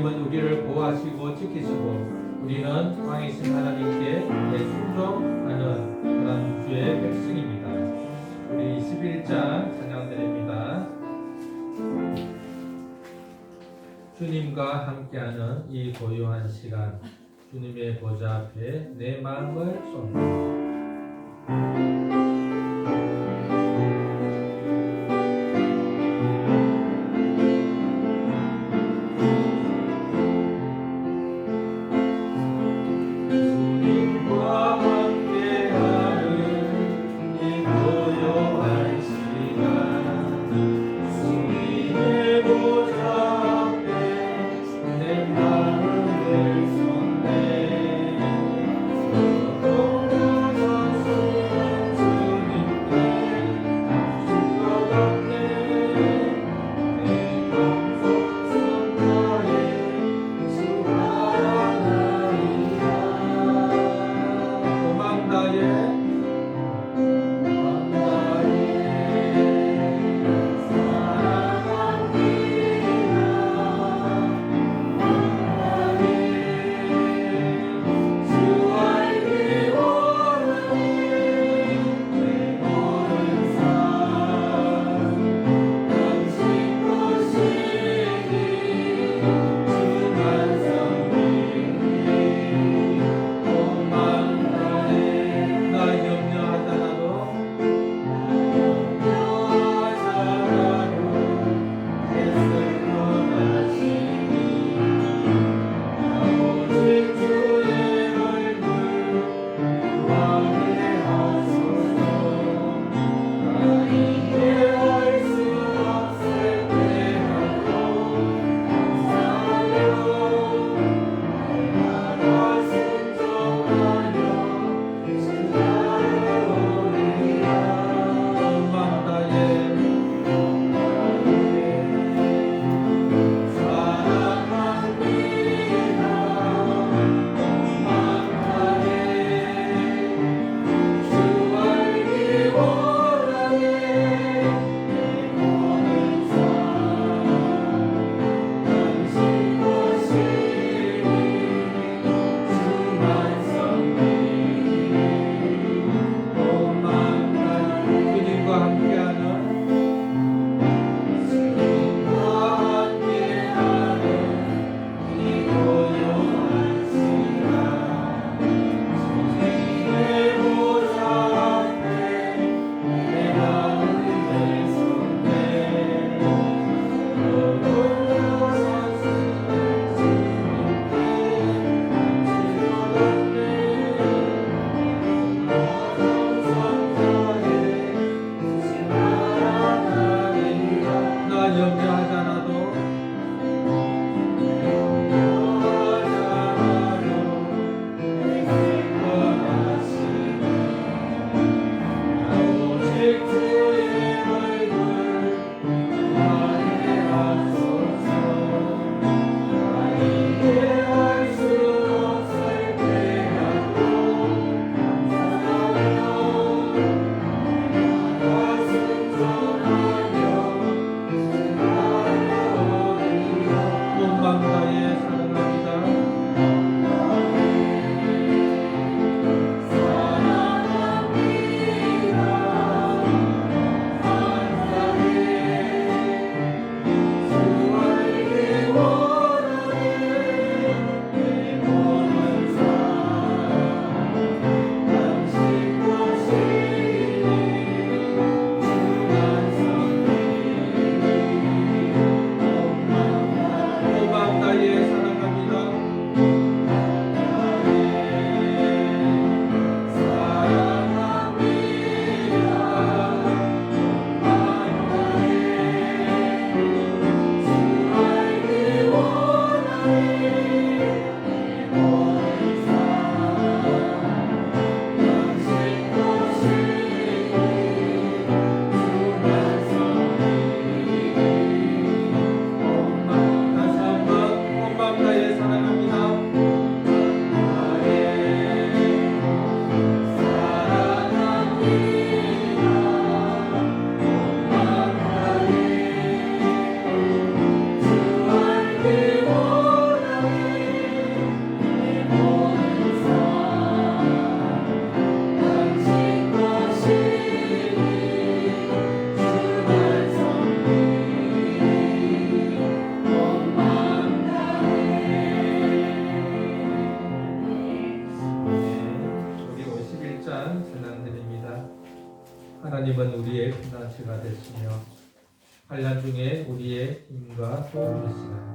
하나님은 우리를 보호하시고 지키시고 우리는 왕이신 하나님께 순종하는 그런 주의 백성입니다. 우리 21장 찬양 드립니다. 주님과 함께하는 이 고요한 시간, 주님의 보좌 앞에 내 마음을 쏟는 되시며 환난 중에 우리의 힘과 도움 되시라.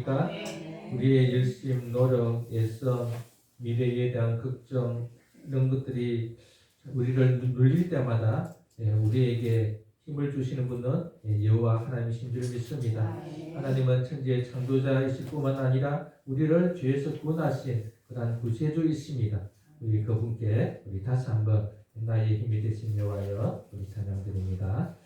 아닙니까? 우리의 열심, 노력, 애써, 미래에 대한 걱정 이런 것들이 우리를 눌릴 때마다 우리에게 힘을 주시는 분은 여호와 하나님이신 줄 믿습니다. 하나님은 천지의 창조자이실 뿐만 아니라 우리를 죄에서 구원하신 그러한 구세주이십니다. 우리 그분께 우리 다시 한번 나의 힘이 되신 여호와여 우리 찬양드립니다.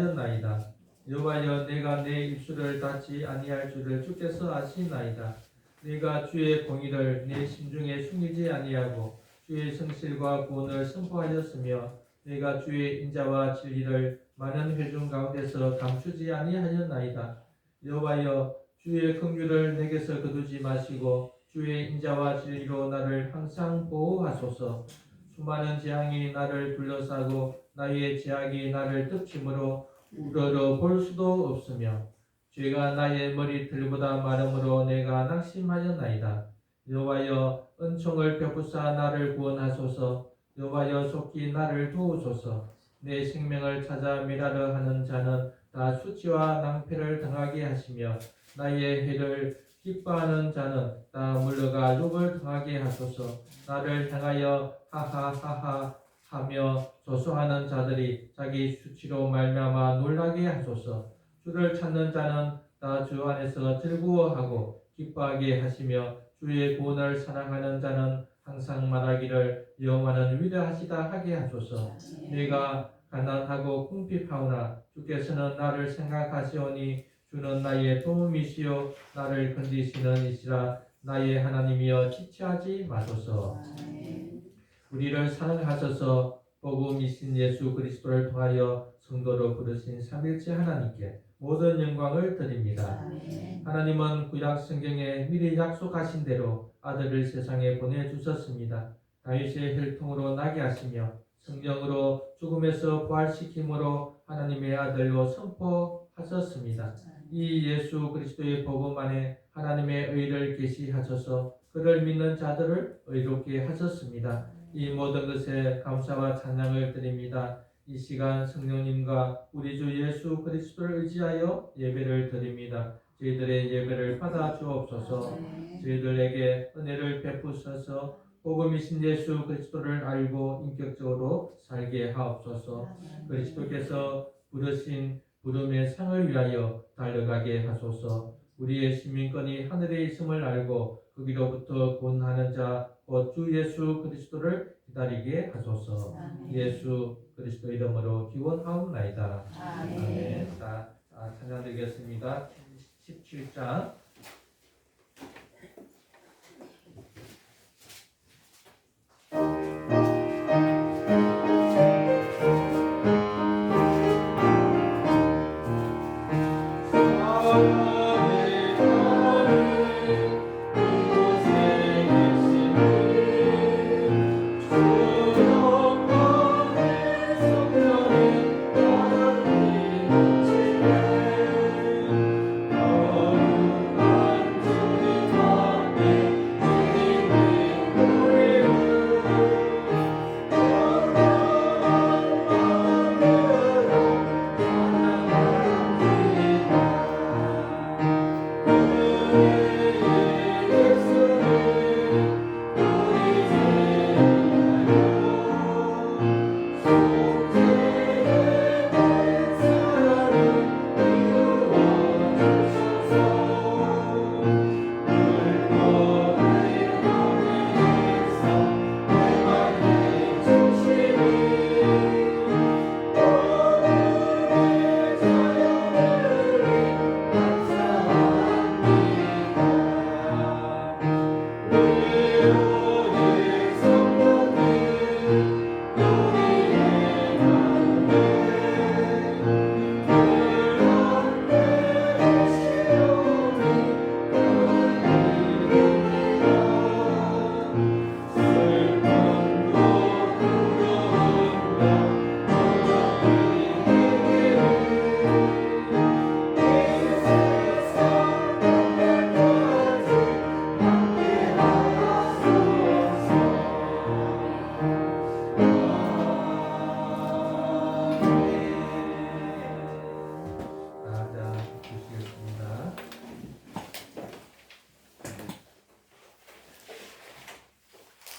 하였나이다. 여호와여 내가 내 입술을 닫지 아니할 줄을 주께서 아시나이다. 내가 주의 공의를 내 심중에 숨기지 아니하고 주의 성실과 구원을 선포하였으며 내가 주의 인자와 진리를 많은 회중 가운데서 감추지 아니하였나이다. 여호와여 주의 긍휼을 내게서 거두지 마시고 주의 인자와 진리로 나를 항상 보호하소서. 수많은 재앙이 나를 둘러싸고 나의 제약이 나를 덮침으로 우러러 볼 수도 없으며 죄가 나의 머리털보다 마름으로 내가 낙심하였나이다. 여호와여 은총을 베푸사 나를 구원하소서. 여호와여 속히 나를 도우소서. 내 생명을 찾아 멸하려 하는 자는 다 수치와 낭패를 당하게 하시며 나의 해를 기뻐하는 자는 다 물러가 욕을 당하게 하소서. 나를 향하여 하하하하 하며 조소하는 자들이 자기 수치로 말미암아 놀라게 하소서. 주를 찾는 자는 다 주 안에서 즐거워하고 기뻐하게 하시며 주의 구원을 사랑하는 자는 항상 말하기를 여호와는 위대하시다 하게 하소서. 내가 가난하고 궁핍하오나 주께서는 나를 생각하시오니 주는 나의 도움이시요 나를 건지시는 이시라. 나의 하나님이여 지체하지 마소서. 우리를 사랑하셔서 복음이신 예수 그리스도를 통하여 성도로 부르신 삼일째 하나님께 모든 영광을 드립니다. 하나님은 구약 성경에 미리 약속하신 대로 아들을 세상에 보내주셨습니다. 다윗의 혈통으로 나게 하시며 성령으로 죽음에서 부활시킴으로 하나님의 아들로 선포하셨습니다. 이 예수 그리스도의 복음 안에 하나님의 의를 계시하셔서 그를 믿는 자들을 의롭게 하셨습니다. 이 모든 것에 감사와 찬양을 드립니다. 이 시간 성령님과 우리 주 예수 그리스도를 의지하여 예배를 드립니다. 저희들의 예배를 받아 주옵소서. 저희들에게 은혜를 베푸셔서 복음이신 예수 그리스도를 알고 인격적으로 살게 하옵소서. 그리스도께서 부르신 부름의 상을 위하여 달려가게 하소서. 우리의 시민권이 하늘에 있음을 알고 거기로부터 구원하는 자 곧 주 예수 그리스도를 기다리게 하소서. 예수 그리스도 이름으로 기원하옵나이다. 아멘. 자, 찬양 드리겠습니다. 17장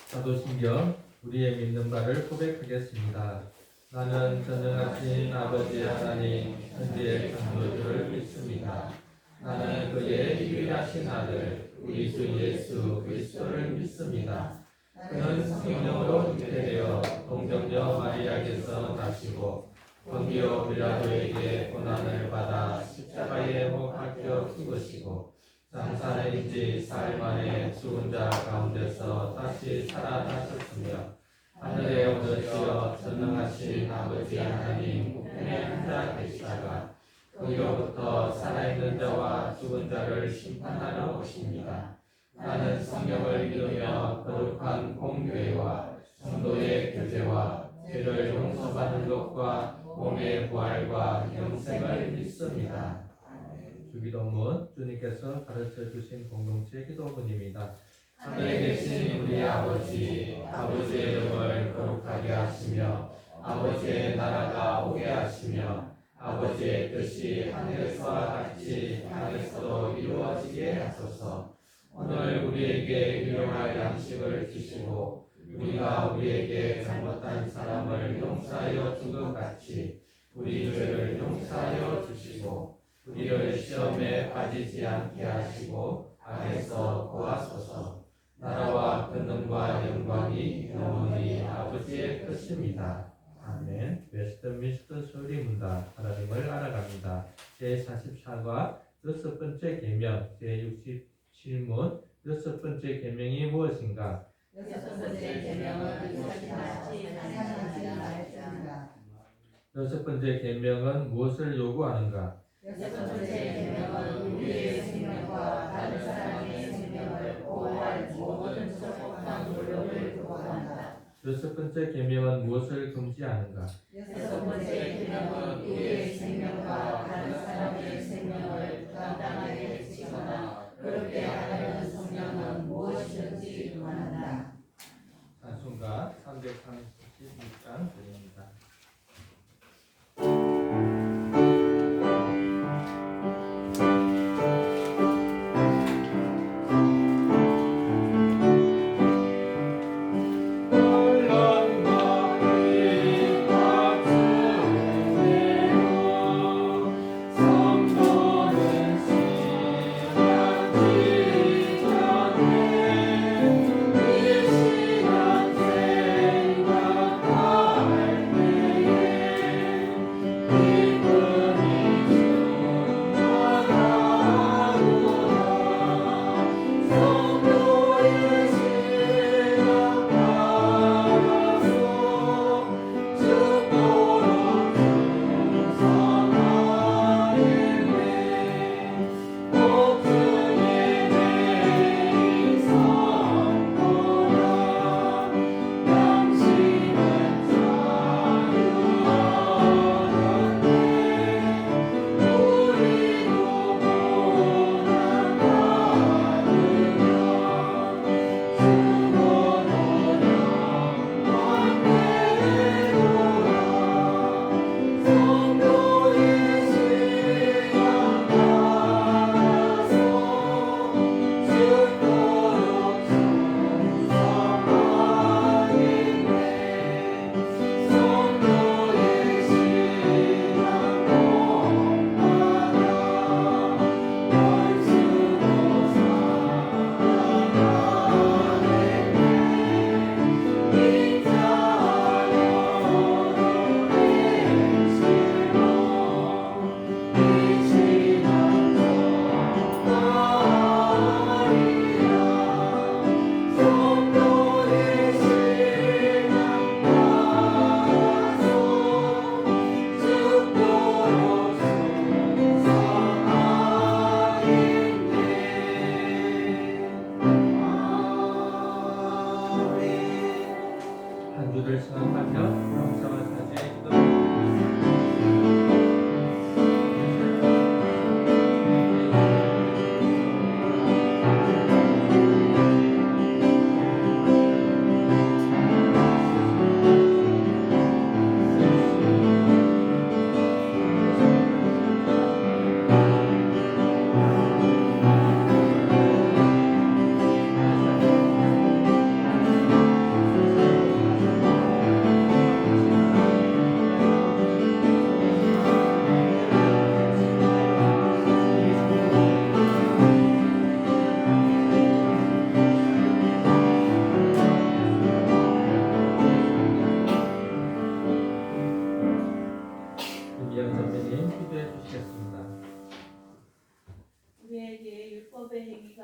사도신경 우리의 믿는 바를 고백하겠습니다. 나는 전능하신 아버지 하나님 천지의 창조주를 믿습니다. 나는 그의 유일하신 아들 우리 주 예수 그리스도를 믿습니다. 그는 성령으로 잉태되어 동정녀 마리아에게서 나시고 본디오 빌라도에게 고난을 받아 십자가에 못 박혀 죽으시고 장사는 지 사흘 만에 죽은 자 가운데서 다시 살아나셨으며 하늘에 오르시어 전능하신 아버지 하나님 우편에 앉아 계시다가 거기로부터 살아있는 자와 죽은 자를 심판하러 오십니다. 나는 성경을 믿으며 거룩한 공교회와 성도의 교제와 죄를 용서받는 것과 몸의 부활과 영생을 믿습니다. 주기도문 주님께서 가르쳐 주신 공동체 기도문입니다. 하늘에 계신 우리 아버지, 아버지의 이름을 거룩하게 하시며 아버지의 나라가 오게 하시며 아버지의 뜻이 하늘에서와 같이 땅에서도 이루어지게 하소서. 오늘 우리에게 일용할 양식을 주시고 우리가 우리에게 잘못한 사람을 용서하여 준 것 같이 우리 죄를 용서하여 주시고 우리를 시험에 빠지지 않게 하시고 악에서 구하소서. 나라와 권능과 영광이 영원히 아버지의 것입니다. 아멘. 웨스트민스터 소리문답 하나님을 알아갑니다. 제44과 여섯 번째 계명 제67문 여섯 번째 계명이 무엇인가? 여섯 번째 계명은 이같이 하나님을 알지어다. 여섯 번째 계명은 무엇을 요구하는가? 여섯 번째 계명은 우리의 생명과 다른 사람의 생명을 보호할 모든 적법한 노력을 요구한다. 여섯 번째 계명은 무엇을 금지하는가? 여섯 번째 계명은 우리의 생명과 다른 사람의 생명을 부당하게 해치거나 그렇게 하려는 성령은 무엇이든지 금한다. 단순가 336장 드립니다.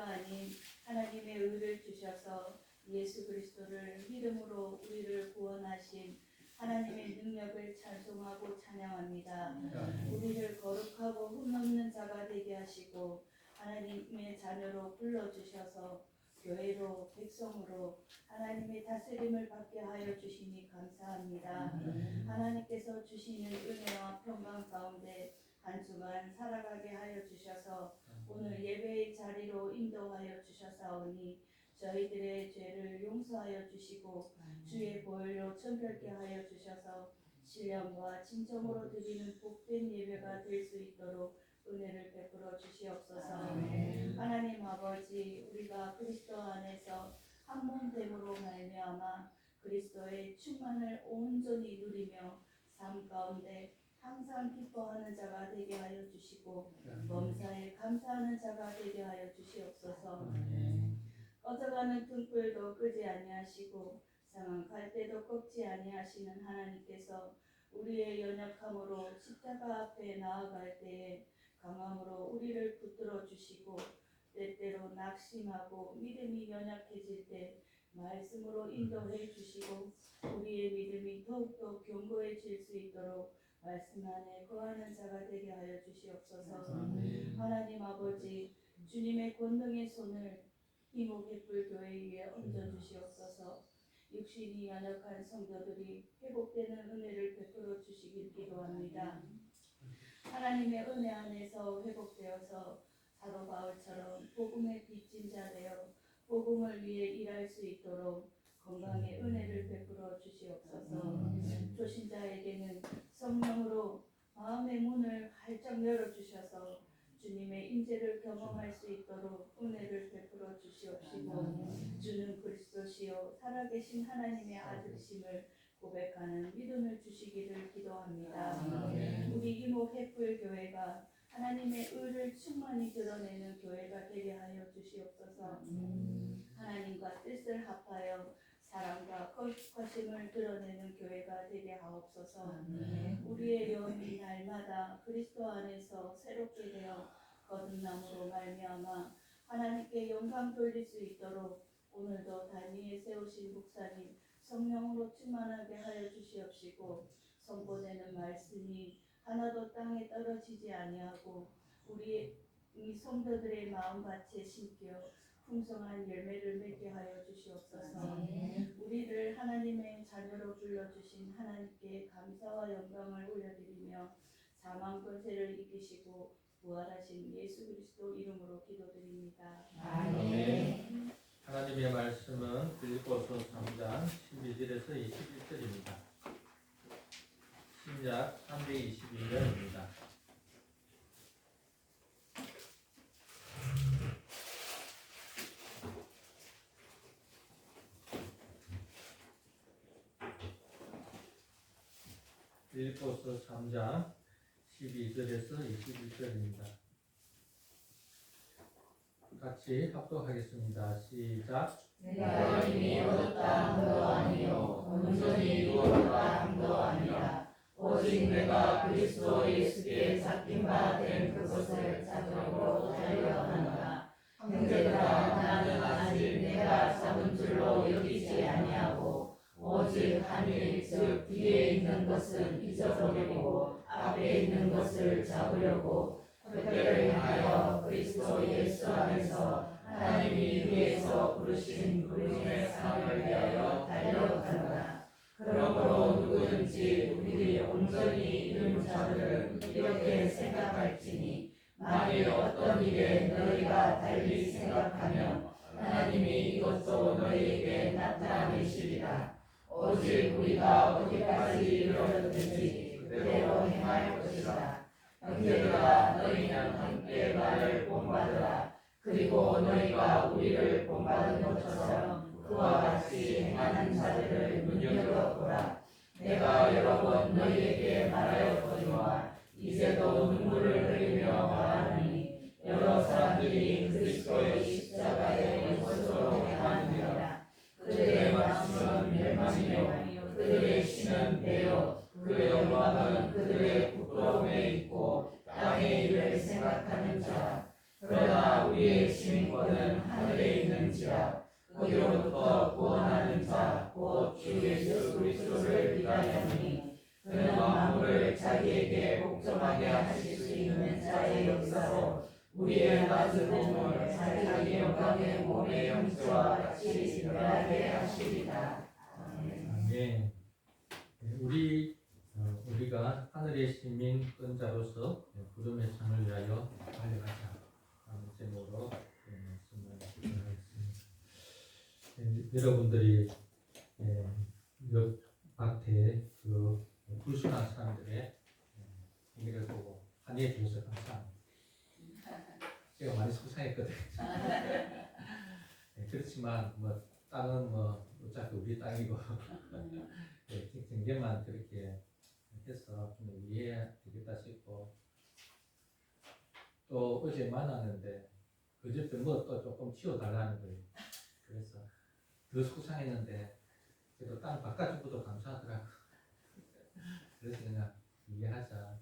아닌 하나님의 의를 주셔서 예수 그리스도를 믿음으로 우리를 구원하신 하나님의 능력을 찬송하고 찬양합니다. 우리를 거룩하고 흠없는 자가 되게 하시고 하나님의 자녀로 불러주셔서 교회로 백성으로 하나님의 다스림을 받게 하여 주시니 감사합니다. 하나님께서 주시는 은혜와 평강 가운데 한 주간 살아가게 하여 주셔서 오늘 예배의 자리로 인도하여 주셔사오니 저희들의 죄를 용서하여 주시고 주의 보혈로 청결케 하여 주셔서 신령과 진정으로 드리는 복된 예배가 될 수 있도록 은혜를 베풀어 주시옵소서. 하나님 아버지, 우리가 그리스도 안에서 한 몸됨으로 말미암아 그리스도의 충만을 온전히 누리며 삶 가운데 항상 기뻐하는 자가 되게 하여 주시고 범사에 감사하는 자가 되게 하여 주시옵소서. 꺼져가는 등불도 끄지 아니하시고 상한 갈대도 꺾지 아니하시는 하나님께서 우리의 연약함으로 십자가 앞에 나아갈 때에 강함으로 우리를 붙들어 주시고 때때로 낙심하고 믿음이 연약해질 때 말씀으로 인도해 주시고 우리의 믿음이 더욱더 견고해질 수 있도록 말씀 안에 거하는 자가 되게 하여 주시옵소서. 하나님 아버지, 주님의 권능의 손을 이목의불 교회 위에 얹어 주시옵소서. 육신이 연약한 성도들이 회복되는 은혜를 베풀어 주시길 기도합니다. 하나님의 은혜 안에서 회복되어서 사도 바울처럼 복음의 빚진 자 되어 복음을 위해 일할 수 있도록 건강의 은혜를 베풀어 주시옵소서. 초신자에게는 성령으로 마음의 문을 활짝 열어주셔서 주님의 인재를 경험할 수 있도록 은혜를 베풀어 주시옵시고 주는 그리스도시요 살아계신 하나님의 아들심을 고백하는 믿음을 주시기를 기도합니다. 우리 이목 햇불 교회가 하나님의 의를 충만히 드러내는 교회가 되게 하여 주시옵소서. 하나님과 뜻을 합하여 사랑과 거룩하심을 드러내는 교회가 되게 하옵소서. 우리의 영이 날마다 그리스도 안에서 새롭게 되어 거듭남으로 말미암아 하나님께 영광 돌릴 수 있도록 오늘도 단위에 세우신 목사님 성령으로 충만하게 하여 주시옵시고 선포되는 말씀이 하나도 땅에 떨어지지 아니하고 우리 이 성도들의 마음밭에 심겨 풍성한 열매를 맺게 하여 주시옵소서. 우리를 하나님의 자녀로 불러주신 하나님께 감사와 영광을 올려드리며 사망 권세를 이기시고 부활하신 예수 그리스도 이름으로 기도드립니다. 아멘. 하나님의 말씀은 빌립보서 3장 12절에서 21절입니다. 신약 322년입니다. 빌립보서 3장 12절에서 21절입니다. 같이 합독하겠습니다. 시작. 내가 이미 얻었다 함도 아니요 온전히 이루었다 함도 아니라 오직 내가 그리스도 예수께 잡힌 바 된 그것을 잡으려고 달려가노라. 형제들아, 나는 아직 내가 잡은 줄로 여기지 아니하고 오직 하늘 즉 뒤에 있는 것은 잊어버리고 앞에 있는 것을 잡으려고 그때를 향하여 그리스도 예수 안에서 하나님이 위에서 부르신 부름의 상을 위하여 달려가노라. 그러므로 누구든지 우리 온전히 이룬 자들은 이렇게 생각할지니 만일 어떤 일에 너희가 달리 생각하면 하나님이 이것도 너희에게 나타내시리라. 오직 우리가 어디까지 이르렀든지 그대로 행할 것이다. 형제들아, 너희는 함께 나를 본받으라. 그리고 너희가 우리를 본받은 것처럼 그와 같이 행하는 자들을 눈여겨보라. 내가 여러 번 너희에게 말하였거니와 이제도 눈물을 흘리며 말하노니 여러 사람들이 그리스도의 십자가에 원수로 행하느니라. 그들의 말씀은 멸망이요 그들의 신은 배요 그 영광은 그들의 부끄러움에 있고 땅의 일을 생각하는 자. 그러나 우리의 시민권은 하늘에 있는지라. 그로부터 구원하는 자 곧 주 예수 그리스도를 기다리니 그는 만물을 자기에게 복종하게 하실 수 있는 자의 역사로 우리의 낮은 몸을 자기 영광의 몸의 형체와 같이 진멸하게 하시리라. 아멘. 우리가 하늘의 시민권자로서 구름의 창을 위하여 달려가자 하는 제목으로 말씀을 드리겠습니다. 여러분들이 옆 밭에 그 불순한 사람들의 행위를 보고 한의해 주셔서 감사합니다. 제가 많이 속상했거든요. 그렇지만 뭐 땅은 뭐 어차피 우리 땅이고 경계만 그렇게 해서 좀 이해해야 되겠다 싶고, 또 어제 만났는데 그저께 뭐 또 조금 치워달라는 거예요. 그래서 더 속상했는데 그래도 땅 바깥쪽부터 감사하더라고. 그래서 그냥 이해하자,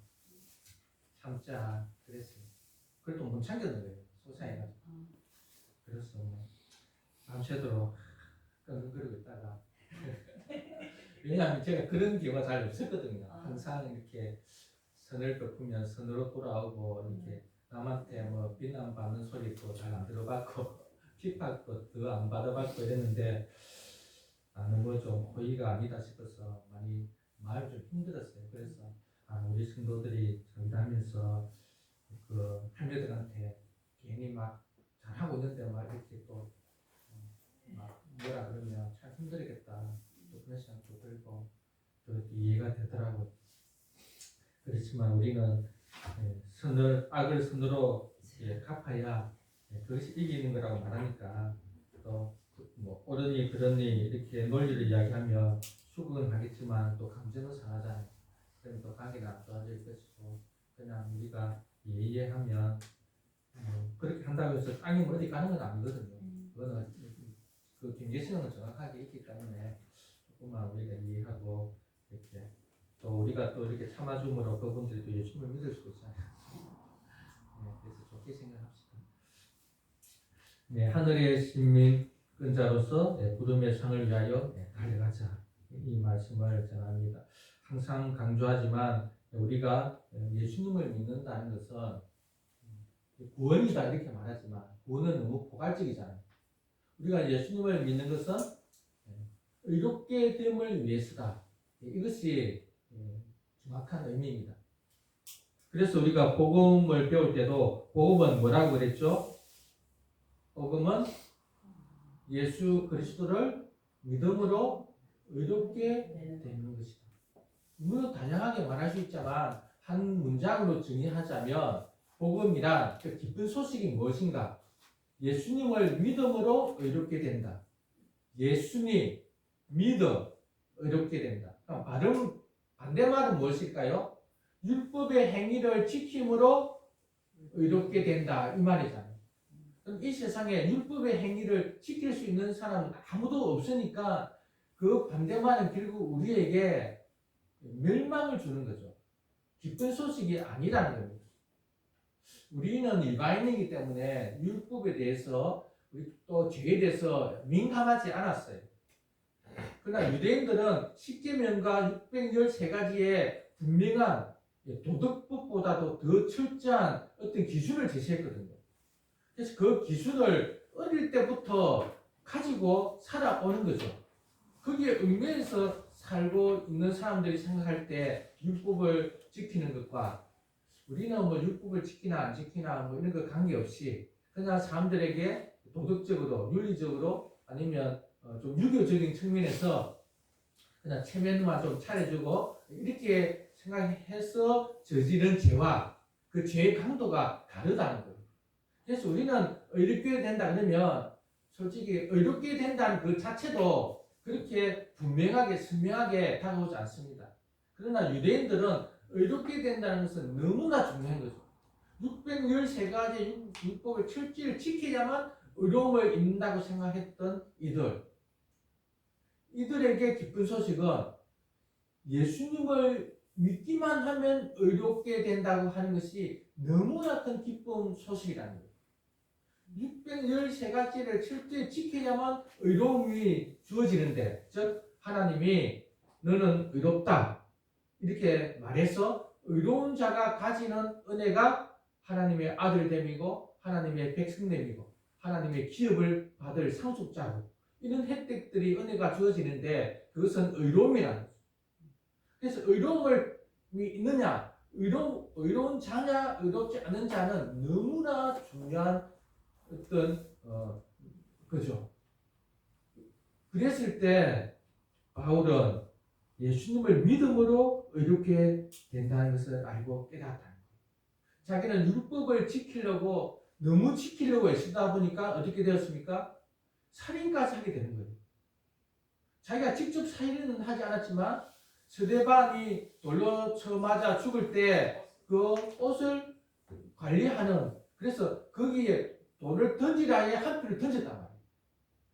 참자 그랬어요. 그래도 못 참겠는 거예요. 속상해가지고. 그래서 뭐 밤새도록 끙끙거리고 있다가 왜냐하면 제가 그런 경우가 잘 없었거든요. 항상 이렇게 선을 베푸면 선으로 돌아오고, 이렇게 남한테 뭐 비난받는 소리도 잘 안 들어봤고 핍박도 더 안 받아봤고 이랬는데, 나는 뭐 좀 호의가 아니다 싶어서 많이 마음이 좀 힘들었어요. 그래서 우리 성도들이 일하면서 그 할매들한테 괜히 막 잘하고 있는데 막 이렇게 또 막 뭐라 그러면 참 힘들겠다, 또 그런 생각도 들고 또 이해가 되더라고요. 그렇지만 우리는 악을 선으로 갚아야 그것이 이기는 거라고 말하니까, 또 뭐 옳으니 그러니 이렇게 논리를 이야기하며 수긍은 하겠지만 또 감정은 상하잖아요. 그럼 또 관계가 안 좋아질 것이고, 그냥 우리가 예의하면 그렇게 한다고 해서 땅이 어디 가는 건 아니거든요. 그거는 그 경계선은 정확하게 있기 때문에 조금만 우리가 이해하고, 이렇게 또 우리가 또 이렇게 참아줌으로 그분들이 또 예수님을 믿을 수 있잖아요. 그래서 좋게 생각합시다. 하늘의 시민권자로서 구름의 상을 위하여 달려가자, 이 말씀을 전합니다. 항상 강조하지만 우리가 예수님을 믿는다는 것은 구원이다 이렇게 말하지만, 구원은 너무 포괄적이잖아요. 우리가 예수님을 믿는 것은 의롭게 됨을 위해서다. 이것이 정확한 의미입니다. 그래서 우리가 복음을 배울 때도 복음은 뭐라고 그랬죠? 복음은 예수 그리스도를 믿음으로 의롭게 되는 것이다. 물론 다양하게 말할 수 있지만 한 문장으로 정의하자면, 복음이란 그 기쁜 소식이 무엇인가? 예수님을 믿음으로 의롭게 된다. 예수님 믿음 의롭게 된다. 그럼 반대말은 무엇일까요? 율법의 행위를 지킴으로 의롭게 된다 이 말이잖아요. 그럼 이 세상에 율법의 행위를 지킬 수 있는 사람은 아무도 없으니까 그 반대말은 결국 우리에게 멸망을 주는 거죠. 기쁜 소식이 아니라는 겁니다. 우리는 일반인이기 때문에 율법에 대해서, 우리 또 죄에 대해서 민감하지 않았어요. 그러나 유대인들은 십계명과 613가지의 분명한 도덕법보다도 더 철저한 어떤 기준을 제시했거든요. 그래서 그 기준을 어릴 때부터 가지고 살아오는 거죠. 거기에 얽매여서 살고 있는 사람들이 생각할 때 율법을 지키는 것과, 우리는 뭐 율법을 지키나 안 지키나 뭐 이런 거 관계없이 그냥 사람들에게 도덕적으로, 윤리적으로, 아니면 좀 유교적인 측면에서 그냥 체면만 좀 차려주고 이렇게 생각해서 저지른 죄와 그 죄의 강도가 다르다는 거예요. 그래서 우리는 의롭게 된다 그러면 솔직히 의롭게 된다는 그 자체도 그렇게 분명하게 선명하게 다가오지 않습니다. 그러나 유대인들은 의롭게 된다는 것은 너무나 중요한 거죠. 613가지 율법을 철저히 지키자만 의로움을 입는다고 생각했던 이들에게 기쁜 소식은 예수님을 믿기만 하면 의롭게 된다고 하는 것이 너무나 큰 기쁜 소식이라는 거예요. 613가지를 철저히 지켜야만 의로움이 주어지는데, 즉 하나님이 너는 의롭다 이렇게 말해서 의로운 자가 가지는 은혜가 하나님의 아들됨이고 하나님의 백성됨이고 하나님의 기업을 받을 상속자고 이런 혜택들이 은혜가 주어지는데 그것은 의로움이라는 거죠. 그래서 의로움을 있느냐, 의로운 자냐, 의롭지 않은 자는 너무나 중요한 어떤 거죠. 그랬을 때 바울은 예수님을 믿음으로 의롭게 된다는 것을 알고 깨닫다는 거예요. 자기는 율법을 지키려고 너무 지키려고 애쓰다 보니까 어떻게 되었습니까? 살인까지 하게 되는 거예요. 자기가 직접 살인은 하지 않았지만 스데반이 돌로 쳐맞아 죽을 때 그 옷을 관리하는, 그래서 거기에 돌을 던지라 해 한 표를 던졌단 말이에요.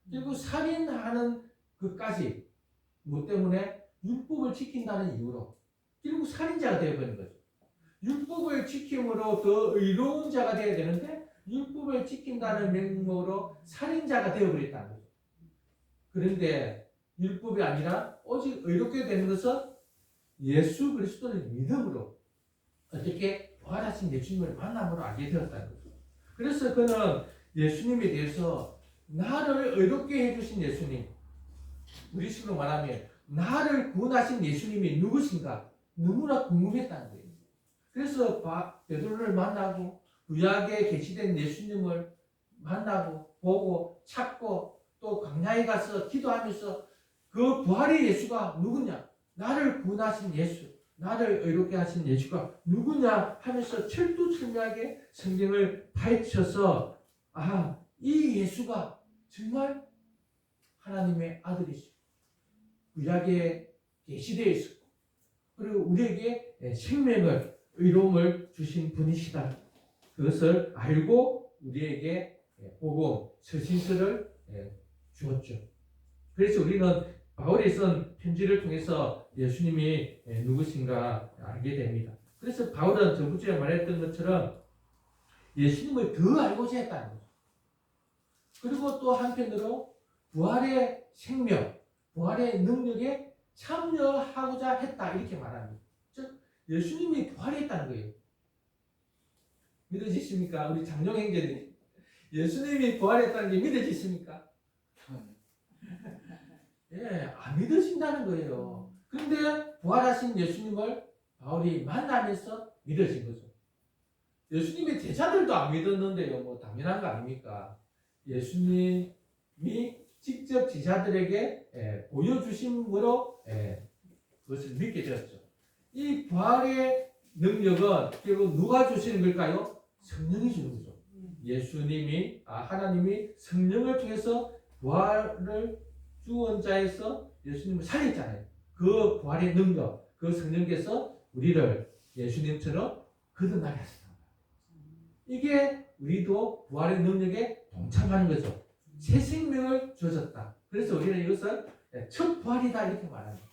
그리고 살인하는 것까지 뭐 때문에? 율법을 지킨다는 이유로 결국 살인자가 되어버린 거죠. 율법을 지킴으로 더 의로운 자가 되어야 되는데 율법을 지킨다는 명목으로 살인자가 되어버렸다는 거죠. 그런데 율법이 아니라 오직 의롭게 되는 것은 예수 그리스도를 믿음으로 어떻게 부활하신 예수님을 만남으로 알게 되었다는 거죠. 그래서 그는 예수님에 대해서 나를 의롭게 해주신 예수님, 우리 식으로 말하면 나를 구원하신 예수님이 누구신가 너무나 궁금했다는 거예요. 그래서 베드로를 만나고 구약에 계시된 예수님을 만나고 보고 찾고 또 광야에 가서 기도하면서 그 부활의 예수가 누구냐, 나를 구원하신 예수, 나를 의롭게 하신 예수가 누구냐 하면서 철두철미하게 성경을 파헤쳐서 이 예수가 정말 하나님의 아들이시고 구약에 계시되어 있었고 그리고 우리에게 생명을 의로움을 주신 분이시다. 그것을 알고 우리에게 복음 서신서를 주었죠. 그래서 우리는 바울이 쓴 편지를 통해서 예수님이 누구신가 알게 됩니다. 그래서 바울은 저번주에 말했던 것처럼 예수님을 더 알고자 했다는 거죠. 그리고 또 한편으로 부활의 생명, 부활의 능력에 참여하고자 했다 이렇게 말합니다. 즉 예수님이 부활했다는 거예요. 믿어지십니까? 우리 장롱 형제들이 예수님이 부활했다는 게 믿어지십니까? 안 믿어진다는 거예요. 그런데 부활하신 예수님을 바울이 만나면서 믿어진 거죠. 예수님의 제자들도 안 믿었는데요. 뭐 당연한 거 아닙니까? 예수님이 직접 제자들에게 보여주심으로 그것을 믿게 되었죠. 이 부활의 능력은 결국 누가 주시는 걸까요? 성령이 주는 거죠. 예수님이 하나님이 성령을 통해서 부활을 죽은 자에서 예수님을 살렸잖아요. 그 부활의 능력, 그 성령께서 우리를 예수님처럼 거듭나게 하셨다. 이게 우리도 부활의 능력에 동참하는 거죠. 새 생명을 주셨다. 그래서 우리는 이것을 첫 부활이다 이렇게 말합니다.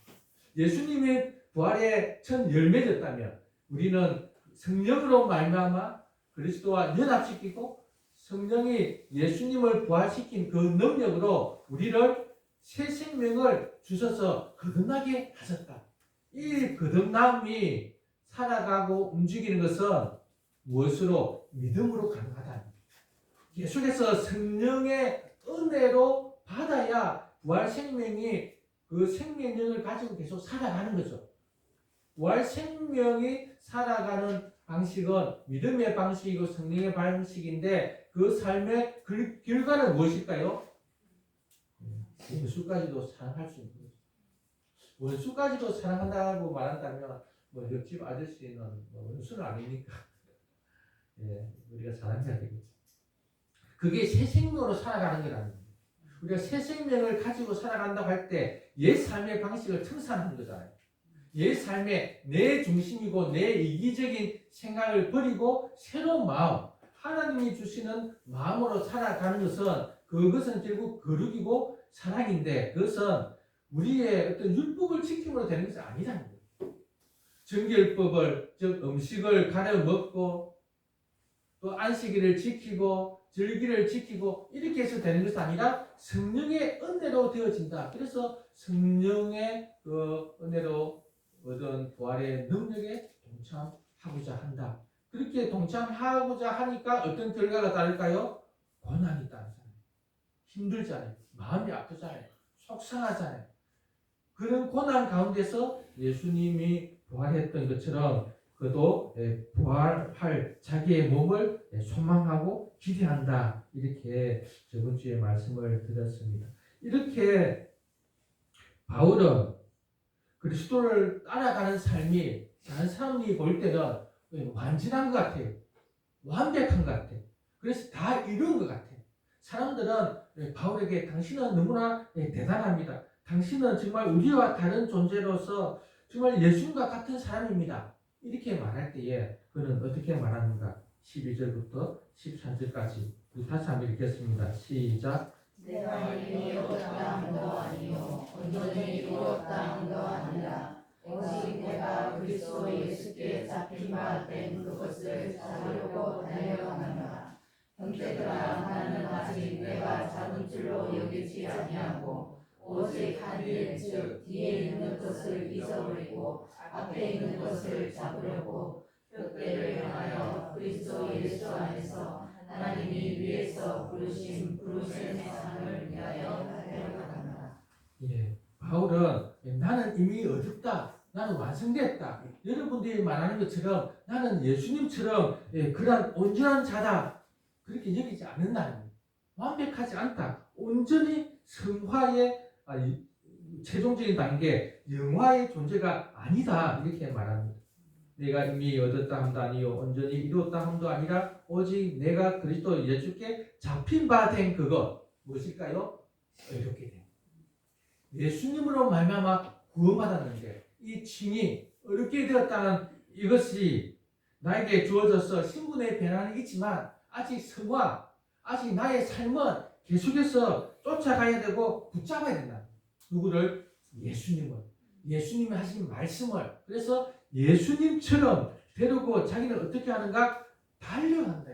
예수님이 부활의 첫 열매였다면 우리는 성령으로 말미암아 그리스도와 연합시키고 성령이 예수님을 부활시킨 그 능력으로 우리를 새 생명을 주셔서 거듭나게 하셨다. 이 거듭남이 살아가고 움직이는 것은 무엇으로? 믿음으로 가능하다. 계속해서 성령의 은혜로 받아야 부활 생명이 그 생명력을 가지고 계속 살아가는 거죠. 부활 생명이 살아가는 방식은 믿음의 방식이고 성령의 방식인데 그 삶의 결과는 무엇일까요? 원수까지도 사랑할 수 있는 거죠. 원수까지도 사랑한다고 말한다면 뭐 옆집 아저씨는 원수는 아니니까 우리가 사랑해야 되겠죠. 그게 새 생명으로 살아가는 거라는 거예요. 우리가 새 생명을 가지고 살아간다고 할 때 옛 삶의 방식을 청산하는 거잖아요. 옛 삶의 내 중심이고 내 이기적인 생각을 버리고 새로운 마음, 하나님이 주시는 마음으로 살아가는 그것은 결국 거룩이고 사랑인데 그것은 우리의 어떤 율법을 지킴으로 되는 것이 아니라는 거예요. 정결법을, 즉 음식을 가려 먹고 그 안식일을 지키고 절기를 지키고 이렇게 해서 되는 것이 아니라 성령의 은혜로 되어진다. 그래서 성령의 그 은혜로 얻은 부활의 능력에 동참하고자 한다. 그렇게 동참하고자 하니까 어떤 결과가 따를까요? 고난이 따르잖아요. 힘들잖아요. 마음이 아프잖아요. 속상하잖아요. 그런 고난 가운데서 예수님이 부활했던 것처럼 그도 부활할 자기의 몸을 소망하고 기대한다. 이렇게 저번 주에 말씀을 드렸습니다. 이렇게 바울은 그리스도를 따라가는 삶이 다른 사람이 볼 때는 완전한 것 같아요. 완벽한 것 같아요. 그래서 다 이룬 것 같아요. 사람들은 바울에게 당신은 너무나 대단합니다. 당신은 정말 우리와 다른 존재로서 정말 예수님과 같은 사람입니다. 이렇게 말할 때에 그는 어떻게 말하는가? 12절부터 13절까지 우리 다시 한번 읽겠습니다. 시작. 내가 이미 이루었다 함도 아니요 온전히 이루었다 함도 아니라 오직 내가 그리스도 예수께 잡힌 바 된 그것을 잡으려고 달려가노라. 형제들아 나는 아직 내가 잡은 줄로 여기지 아니하고 오직 한 일 즉 뒤에 있는 것을 잊어버리고 앞에 있는 것을 잡으려고 뼈대를 향하여 그리스도 예수 안에서 하나님이 위에서 부르신 상을 위하여 달려가노라. 예, 바울은 나는 이미 얻었다. 나는 완성됐다. 여러분들이 말하는 것처럼 나는 예수님처럼 그런 온전한 자다. 그렇게 여기지 않는다는 완벽하지 않다. 온전히 성화의 최종적인 단계, 영화의 존재가 아니다. 이렇게 말합니다. 내가 이미 얻었다 함도 아니요 온전히 이루었다 함도 아니라 오직 내가 그리스도 예수께 잡힌 바 된 그것 무엇일까요? 어렵게 된 예수님으로 말미암아 구원받았는데 이 칭이 어렵게 되었다는 이것이 나에게 주어져서 신분의 변화는 있지만 아직 성화, 아직 나의 삶은 계속해서 쫓아가야 되고 붙잡아야 된다. 누구를? 예수님을. 예수님이 하신 말씀을. 그래서 예수님처럼 되려고 자기는 어떻게 하는가? 달려간다.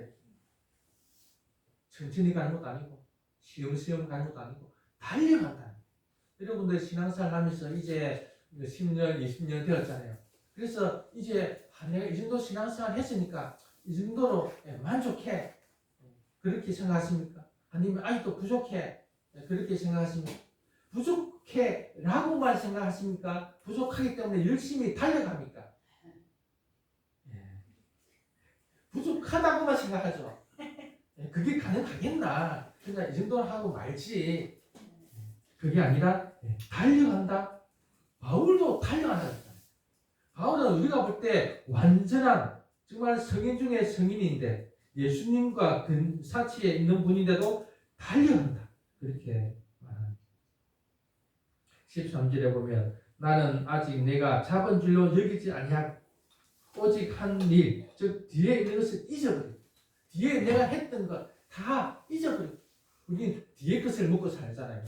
천천히 가는 것도 아니고 시험시험 가는 것도 아니고 달려간다. 여러분들 신앙생활 하면서 이제 10년, 20년 되었잖아요. 그래서 이제 내가 이 정도 신앙생활 했으니까 이 정도로 만족해. 그렇게 생각하십니까? 아니면 아직도 부족해. 그렇게 생각하십니까? 부족해 라고만 생각하십니까? 부족하기 때문에 열심히 달려갑니까? 부족하다고만 생각하죠. 그게 가능하겠나? 그냥 이 정도는 하고 말지. 그게 아니라 달려간다. 바울도 달려간다. 바울은 우리가 볼 때 완전한 정말 성인 중에 성인인데 예수님과 근사치에 있는 분인데도 달려간다. 그렇게 말합니다. 13절에 보면 나는 아직 내가 잡은 줄로 여기지 아니하고 오직 한 일, 즉 뒤에 있는 것을 잊어버려. 뒤에 내가 했던 것 다 잊어버려. 우리는 뒤에 것을 먹고 살잖아요.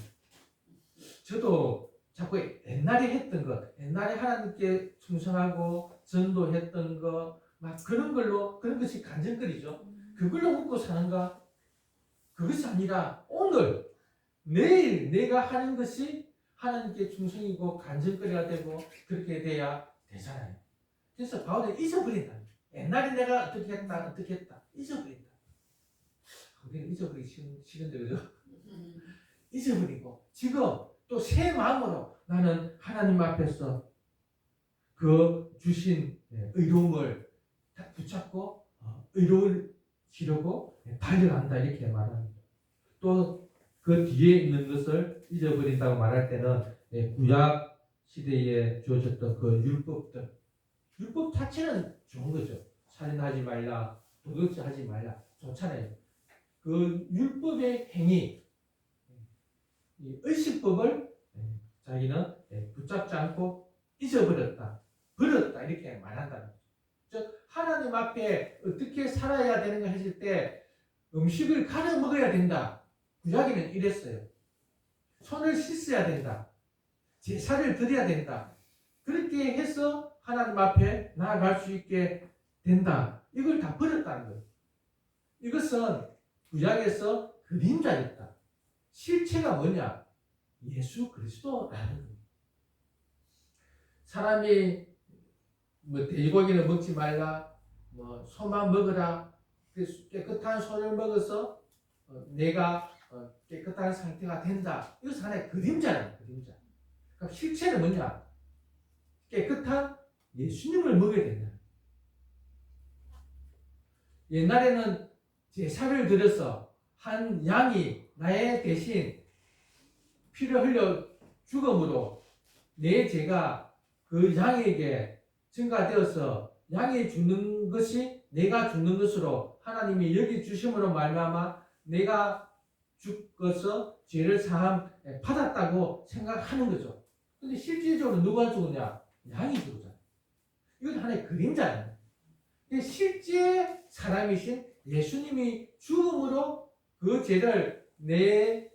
저도 자꾸 옛날에 했던 것, 옛날에 하나님께 충성하고 전도했던 것, 막 그런 걸로, 그런 것이 간증거리죠. 그걸로 먹고 사는가? 그것이 아니라 오늘, 내일 내가 하는 것이 하나님께 충성이고 간증거리가 되고 그렇게 돼야 되잖아요. 그래서 바울은 잊어버린다. 옛날에 내가 어떻게 했다. 잊어버린다. 우리는 잊어버리기 싫은데, 그죠? 잊어버리고, 지금 또 새 마음으로 나는 하나님 앞에서 그 주신 의로움을 붙잡고 의로움을 지르고 달려간다. 이렇게 말합니다. 또 그 뒤에 있는 것을 잊어버린다고 말할 때는 구약 시대에 주어졌던 그 율법들, 율법 자체는 좋은 거죠. 살인하지 말라, 도둑질하지 말라, 좋잖아요. 그 율법의 행위, 이 의식법을 자기는 붙잡지 않고 잊어버렸다, 버렸다 이렇게 말한다는 거죠. 즉 하나님 앞에 어떻게 살아야 되는가 했을 때 음식을 가려 먹어야 된다. 구약에는 이랬어요. 손을 씻어야 된다. 제사를 드려야 된다. 그렇게 해서 하나님 앞에 나아갈 수 있게 된다. 이걸 다 버렸다는 거예요. 이것은 구약에서 그림자였다. 실체가 뭐냐? 예수 그리스도라는 겁니다. 사람이 뭐 돼지고기는 먹지 말라, 뭐 소만 먹으라, 깨끗한 소를 먹어서 내가 깨끗한 상태가 된다. 이것은 하나의 그림자예요. 그림자. 그러니까 실체는 뭐냐? 깨끗한 예수님을 먹어야 된다. 옛날에는 제사를 드려서 한 양이 나의 대신 피를 흘려 죽음으로 내 죄가 그 양에게 증가되어서 양이 죽는 것이 내가 죽는 것으로 하나님이 여기 주심으로 말미암아 내가 죽어서 죄를 사함 받았다고 생각하는 거죠. 근데 실질적으로 누가 죽으냐? 양이 죽잖아요. 이건 하나의 그림자예요. 실제 사람이신 예수님이 죽음으로 그 죄를 내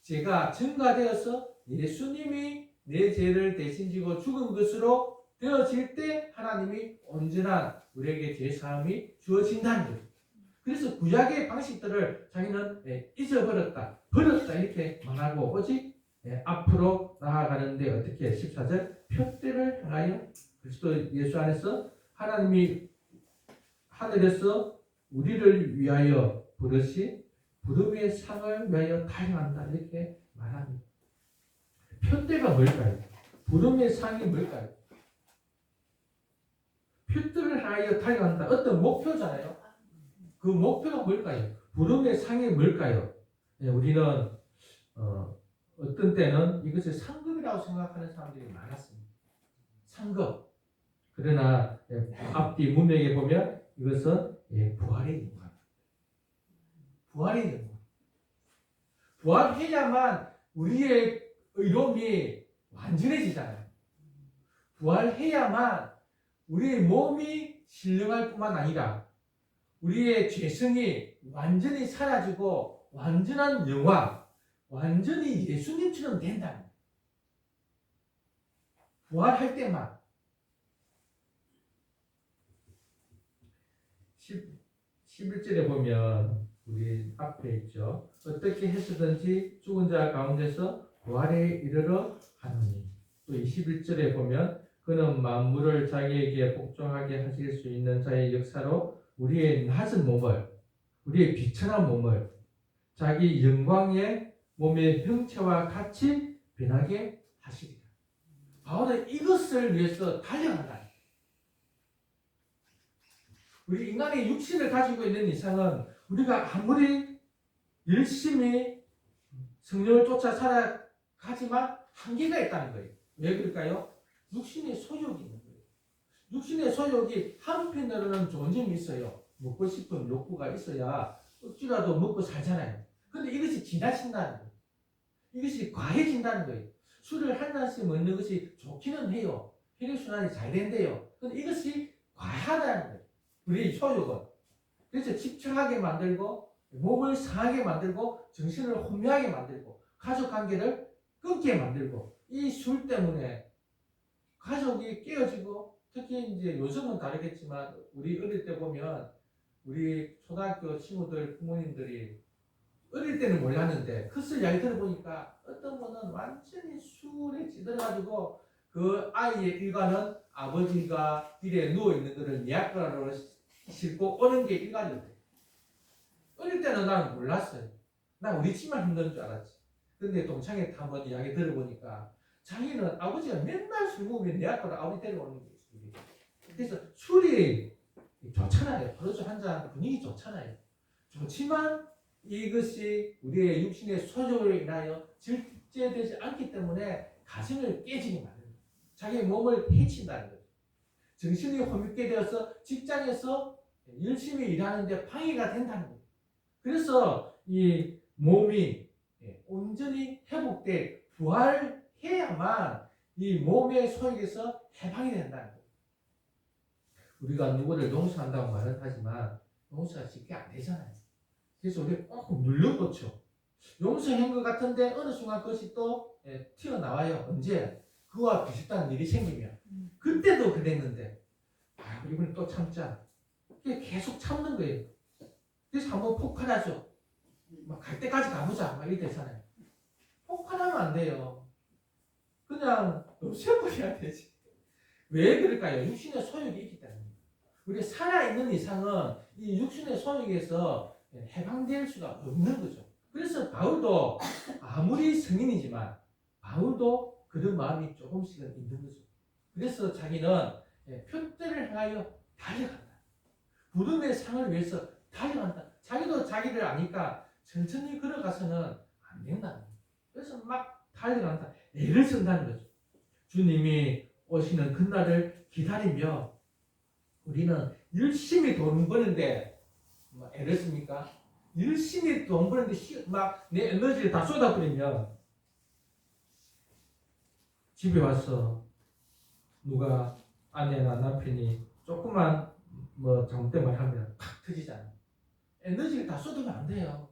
죄가 증가되어서 예수님이 내 죄를 대신 지고 죽은 것으로 되어질 때 하나님이 온전한 우리에게 죄사함이 주어진다는 거죠. 그래서 구약의 방식들을 자기는 잊어버렸다, 버렸다 이렇게 말하고 오직 앞으로 나아가는데 어떻게 14절 표대를 향하여 그리스도 예수 안에서 하나님이 하늘에서 우리를 위하여 부르시 부름의 상을 위하여 달려간다 이렇게 말합니다. 표대가 뭘까요? 부름의 상이 뭘까요? 표대를 향하여 달려간다. 어떤 목표잖아요. 그 목표가 뭘까요? 부름의 상이 뭘까요? 우리는 어떤 때는 이것을 상급이라고 생각하는 사람들이 많았습니다. 상급. 그러나 앞뒤 문맥에 보면 이것은 부활의 영광. 부활의 영광. 부활해야만 우리의 의로움이 완전해지잖아요. 부활해야만 우리의 몸이 신령할 뿐만 아니라 우리의 죄성이 완전히 사라지고 완전한 영광, 완전히 예수님처럼 된다는 거예요. 부활할 때만. 11절에 보면 우리 앞에 있죠. 어떻게 해서든지 죽은 자 가운데서 부활에 이르러 하느니. 또 21절에 보면 그는 만물을 자기에게 복종하게 하실 수 있는 자의 역사로 우리의 낮은 몸을, 우리의 비천한 몸을 자기 영광의 몸의 형체와 같이 변하게 하시리라. 바울은 이것을 위해서 달려간다. 우리 인간의 육신을 가지고 있는 이상은 우리가 아무리 열심히 성령을 쫓아 살아가지만 한계가 있다는 거예요. 왜 그럴까요? 육신의 소욕이 있는 거예요. 육신의 소욕이 한편으로는 좋은 점이 있어요. 먹고 싶은 욕구가 있어야 억지라도 먹고 살잖아요. 근데 이것이 지나친다는 거예요. 이것이 과해진다는 거예요. 술을 한 잔씩 먹는 것이 좋기는 해요. 혈액순환이 잘 된대요. 근데 이것이 과하다는 거예요. 우리 소욕은. 그래서 집착하게 만들고 몸을 상하게 만들고 정신을 혼미하게 만들고 가족관계를 끊게 만들고 이 술 때문에 가족이 깨어지고 특히 이제 요즘은 다르겠지만 우리 어릴 때 보면 우리 초등학교 친구들 부모님들이 어릴 때는 몰랐는데 컸을 이야기 들어보니까 어떤 분은 완전히 술에 찌들어가지고 그 아이의 일과는 아버지가 길에 누워있는 것을 예약가로 싣고 오는 게 일과였대. 어릴 때는 난 몰랐어요. 난 우리 집만 힘든 줄 알았지. 근데 동창회 한번 이야기 들어보니까 자기는 아버지가 맨날 술 먹으면 예약가로 아버지 데려오는 게 있어요. 그래서 술이 좋잖아요. 포도주 한잔 분위기 좋잖아요. 좋지만 이것이 우리의 육신의 소욕을 인하여 절제되지 않기 때문에 가정을 깨지게 만듭니다. 자기의 몸을 해친다는 거죠. 정신이 혼밌게 되어서 직장에서 열심히 일하는데 방해가 된다는 거죠. 그래서 이 몸이 온전히 회복돼 부활해야만 이 몸의 소욕에서 해방이 된다는 거죠. 우리가 누구를 용서한다고 말은 하지만 용서가 쉽게 안 되잖아요. 그래서 우리가 꼭 눌러놓죠. 용서한 것 같은데 어느 순간 그것이 또 튀어나와요. 언제? 그와 비슷한 일이 생기면. 그때도 그랬는데 이번에 또 참자. 계속 참는 거예요. 그래서 한번 폭발하죠. 막 갈 때까지 가보자. 막 이렇게 되잖아요. 폭발하면 안 돼요. 그냥 없애버려야 되지. 왜 그럴까요? 육신의 소욕이 있기 때문에. 우리가 살아있는 이상은 이 육신의 소욕에서 해방될 수가 없는 거죠. 그래서 바울도 아무리 성인이지만 바울도 그런 마음이 조금씩은 있는 거죠. 그래서 자기는 표대를 향하여 달려간다. 부름의 상을 위해서 달려간다. 자기도 자기를 아니까 천천히 걸어가서는 안 된다는 거예요. 그래서 막 달려간다. 애를 쓴다는 거죠. 주님이 오시는 그날을 기다리며 우리는 열심히 돈 버는데 뭐 애를 씁니까? 열심히 돈 버는데 막 내 에너지를 다 쏟아버리면 집에 와서 누가 아내나 남편이 조금만 뭐 잘못된 말 하면 팍 터지잖아요. 에너지를 다 쏟으면 안 돼요.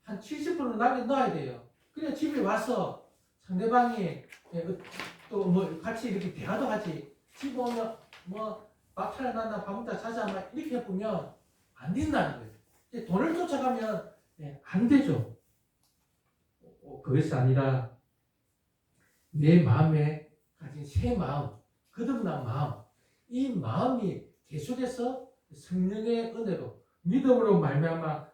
한 70%는 남겨놔야 돼요. 그래야 집에 와서 상대방이 또 뭐 같이 이렇게 대화도 하지. 집에 오면 뭐 마트를 나나 밥 먹다 자자 막 이렇게 해보면 안 된다는 거예요. 이제 돈을 쫓아가면 안 되죠. 그것이 아니라 내 마음에 가진 새 마음, 거듭난 마음, 이 마음이 계속해서 성령의 은혜로 믿음으로 말미암아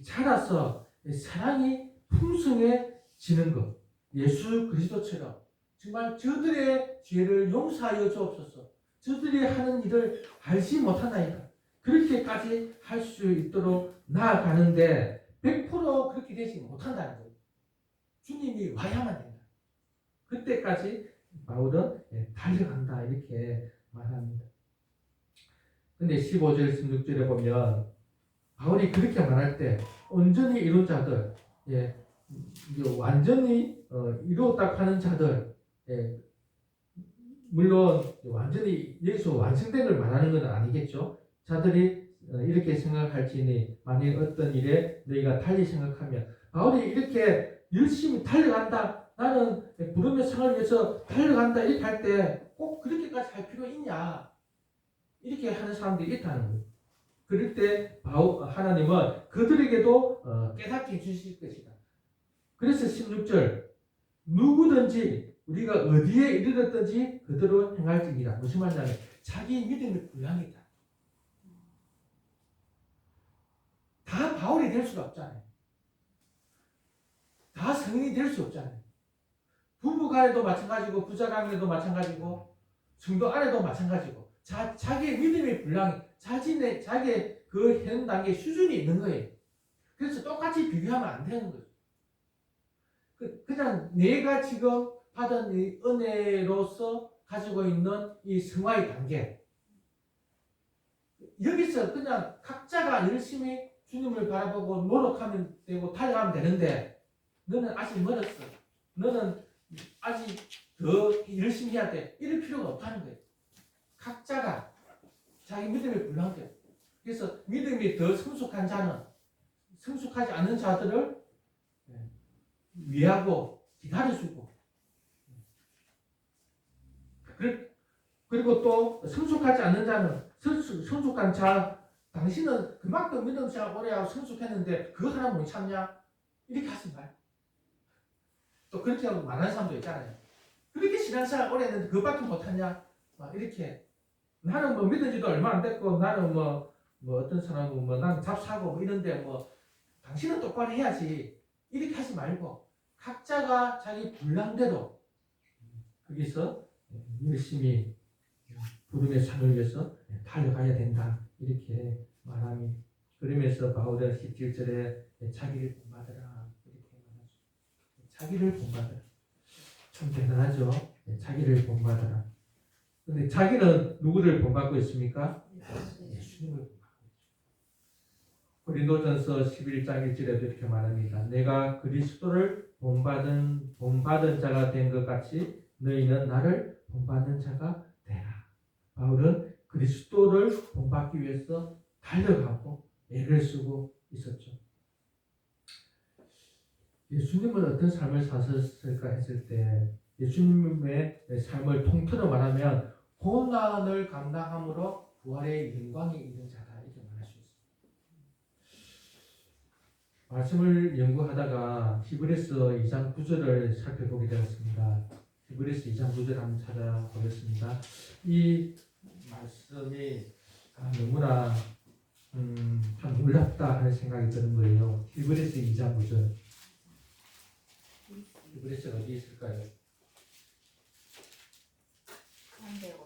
자라서 사랑이 풍성해지는 것. 예수 그리스도처럼 정말 저들의 죄를 용서하여 주옵소서. 저들이 하는 일을 알지 못하나이다. 그렇게까지 할 수 있도록 나아가는데 100% 그렇게 되지 못한다는 거예요. 주님이 와야만 된다. 그때까지 바울은 달려간다 이렇게 말합니다. 근데 15절 16절에 보면 바울이 그렇게 말할 때 온전히 이룬 자들, 완전히 이루었다 하는 자들, 물론 완전히 여기서 완성된 걸 말하는 건 아니겠죠. 자들이 이렇게 생각할지니 만일 어떤 일에 너희가 달리 생각하면 바울이 이렇게 열심히 달려간다. 나는 부름의 상을 위해서 달려간다. 이렇게 할 때 꼭 그렇게까지 할 필요 있냐. 이렇게 하는 사람들이 있다는 거예요. 그럴 때 하나님은 그들에게도 깨닫게 해주실 것이다. 그래서 16절 누구든지 우리가 어디에 이르렀든지 그대로 행할지니라. 무슨 말이냐면 자기 믿음의 분량이다. 다 바울이 될 수가 없잖아요. 다 성인이 될 수 없잖아요. 부부 간에도 마찬가지고 부자 간에도 마찬가지고 성도 안에도 마찬가지고 자기의 믿음의 분량이 자기의 그 현 단계 수준이 있는 거예요. 그래서 똑같이 비교하면 안 되는 거예요. 그냥 내가 지금 받은 이 은혜로서 가지고 있는 이 성화의 단계 여기서 그냥 각자가 열심히 주님을 바라보고 노력하면 되고 달려가면 되는데 너는 아직 멀었어. 너는 아직 더 열심히 해야 돼. 이럴 필요가 없다는 거예요. 각자가 자기 믿음의 분량대로. 그래서 믿음이 더 성숙한 자는 성숙하지 않은 자들을 위하고 기다려주고 그리고 또 성숙하지 않는 자는 성숙한 자 당신은 그만큼 믿음 생활 오래 하고 성숙했는데 그거 하나 못 참냐? 이렇게 하지 말고 또 그렇게 하고 말하는 사람도 있잖아요. 그렇게 신앙생활 오래 했는데 그것밖에 못하냐? 이렇게 나는 뭐 믿은 지도 얼마 안 됐고 나는 뭐 어떤 사람은 뭐 난 잡사고 뭐 이런데 뭐 당신은 똑바로 해야지 이렇게 하지 말고 각자가 자기 분량대로 거기서 열심히 부름의 상을 위해서 달려가야 된다 이렇게 말합니다. 그러면서 바울은 17절에 자기를 본받으라 이렇게 말하죠. 자기를 본받으라. 참 대단하죠. 자기를 본받으라. 근데 자기는 누구를 본받고 있습니까? 예수님을 본받고 있죠. 고린도전서 11장 1절에도 이렇게 말합니다. 내가 그리스도를 본받은 자가 된 것 같이 너희는 나를 본받는 자가 되라. 바울은 그리스도를 본받기 위해서 달려가고 애를 쓰고 있었죠. 예수님은 어떤 삶을 사셨을까 했을 때 예수님의 삶을 통틀어 말하면 고난을 감당함으로 부활의 영광이 있는 자다 이렇게 말할 수 있습니다. 말씀을 연구하다가 히브리서 2장 9절을 살펴보게 되었습니다. 히브리서 2장 9절 한번 찾아보겠습니다. 이 말씀이 너무나 참 놀랍다 하는 생각이 드는 거예요. 히브리서 2장 9절. 히브리서 어디 있을까요? 354쪽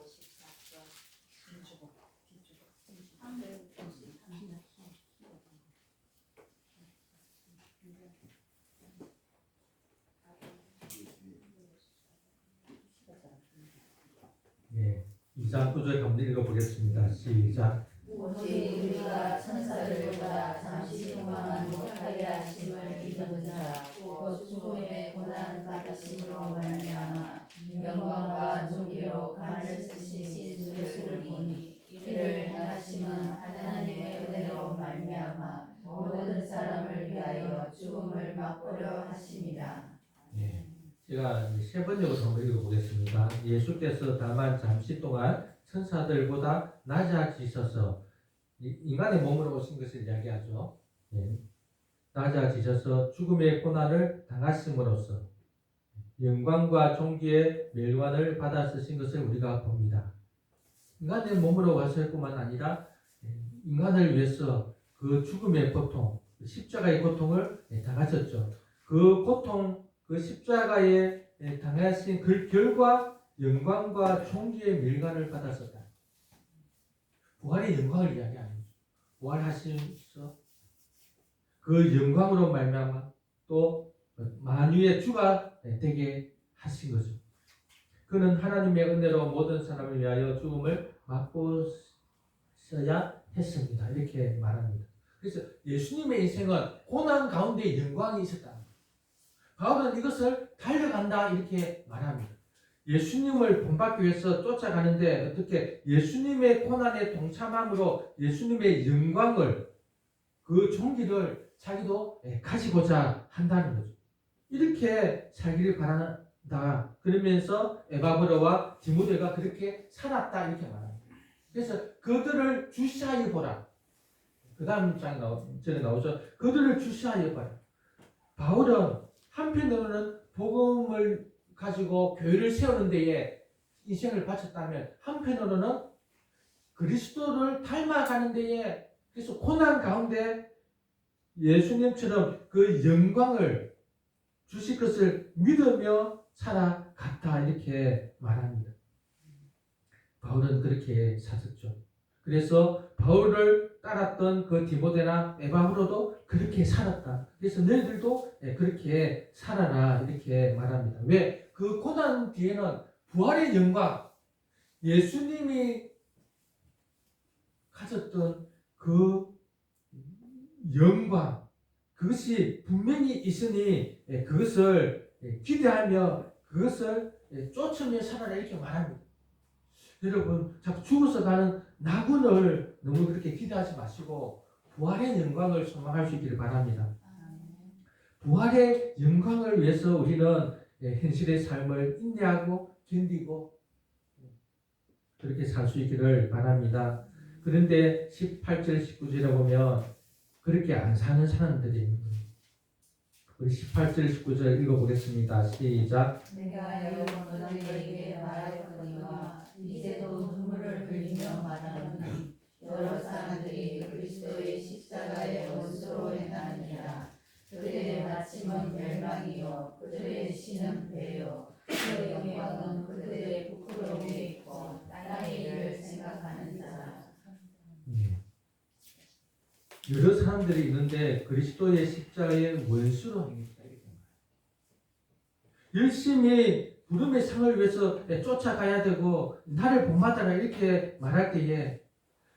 네, 2장 9절 한번 읽어보겠습니다. 시작. 오직 우리가 천사들보다 잠시 동안 못하게 하심을 믿은 자, 곧 죽음의 고난 받으심으로 말미암아 영광과 존귀로 간을 쓰신 예수를 보니 이를 행하심은 하나님의 은혜로 말미암아 모든 사람을 위하여 죽음을 맛보려 하심이라. 네, 제가 세 번역으로 한번 읽어보겠습니다. 예수께서 다만 잠시 동안 천사들보다 낮아지셔서 인간의 몸으로 오신 것을 이야기하죠. 네. 낮아지셔서 죽음의 고난을 당하심으로써 영광과 존귀의 멸관을 받아 쓰신 것을 우리가 봅니다. 인간의 몸으로 왔을 뿐만 아니라 인간을 위해서 그 죽음의 고통, 십자가의 고통을 당하셨죠. 그 고통, 그 십자가에 당하신 그 결과 영광과 존귀의 멸관을 받았었다. 부활의 영광을 이야기하는 거죠. 부활하시면서 그 영광으로 말미암아 또 만유의 주가 되게 하신 거죠. 그는 하나님의 은혜로 모든 사람을 위하여 죽음을 맛보셔야 했습니다. 이렇게 말합니다. 그래서 예수님의 인생은 고난 가운데 영광이 있었다. 바울은 이것을 달려간다 이렇게 말합니다. 예수님을 본받기 위해서 쫓아가는데 어떻게 예수님의 고난에 동참함으로 예수님의 영광을 그 종기를 자기도 가지고자 한다는 거죠. 이렇게 살기를 바란다. 그러면서 에바브로와 디모데가 그렇게 살았다 이렇게 말합니다. 그래서 그들을 주시하여 보라. 그 다음 장에 전에 나오죠. 그들을 주시하여 보라. 바울은 한편으로는 복음을 가지고 교회를 세우는 데에 인생을 바쳤다면 한편으로는 그리스도를 닮아가는 데에 그래서 고난 가운데 예수님처럼 그 영광을 주실 것을 믿으며 살아갔다 이렇게 말합니다. 바울은 그렇게 사셨죠. 그래서 바울을 따랐던 그 디모데나 에바브로도 그렇게 살았다. 그래서 너희들도 그렇게 살아라 이렇게 말합니다. 왜? 그 고난 뒤에는 부활의 영광, 예수님이 가졌던 그 영광, 그것이 분명히 있으니 그것을 기대하며 그것을 쫓으며 살아라 이렇게 말합니다. 여러분, 자꾸 죽어서 가는 낙원을 너무 그렇게 기대하지 마시고 부활의 영광을 소망할 수 있기를 바랍니다. 부활의 영광을 위해서 우리는 현실의 삶을 인내하고 견디고 그렇게 살 수 있기를 바랍니다. 그런데 18절, 19절에 보면 그렇게 안 사는 사람들이 있는 거예요. 우리 18절, 19절 읽어보겠습니다. 시작. 내가 여러분 너희에게 말하였거니와 이제도 눈물을 흘리며 말하노니 여러 사람들이 그리스도의 십자가의 원수로 행하느니라. 그들의 마침은 멸망이요 그들의 신은 배요 그 영광은 그들의 부끄러움에 있고 땅의 일을 생각하는 자라. 여러 사람들이 있는데 그리스도의 십자가의 원수로 행했다. 열심히 부름의 상을 위해서 쫓아가야 되고 나를 본받아라 이렇게 말할 때에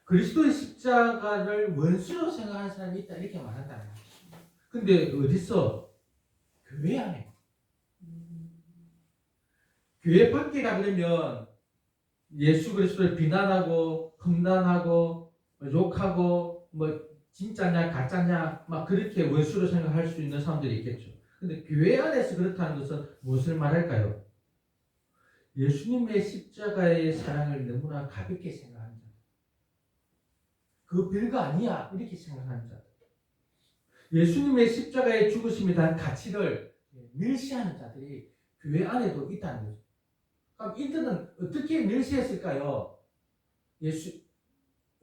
그리스도의 십자가를 원수로 생각하는 사람이 있다 이렇게 말한다. 근데 어디서? 교회 안에. 교회 밖에 가려면 예수 그리스도를 비난하고 험난하고 욕하고 진짜냐 가짜냐 막 그렇게 원수로 생각할 수 있는 사람들이 있겠죠. 근데 교회 안에서 그렇다는 것은 무엇을 말할까요? 예수님의 십자가의 사랑을 너무나 가볍게 생각하는 자. 그 별거 아니야 이렇게 생각하는 자. 예수님의 십자가의 죽으심에 대한 가치를 멸시하는 자들이 교회 안에도 있다는 거죠. 그럼 이들은 어떻게 멸시했을까요?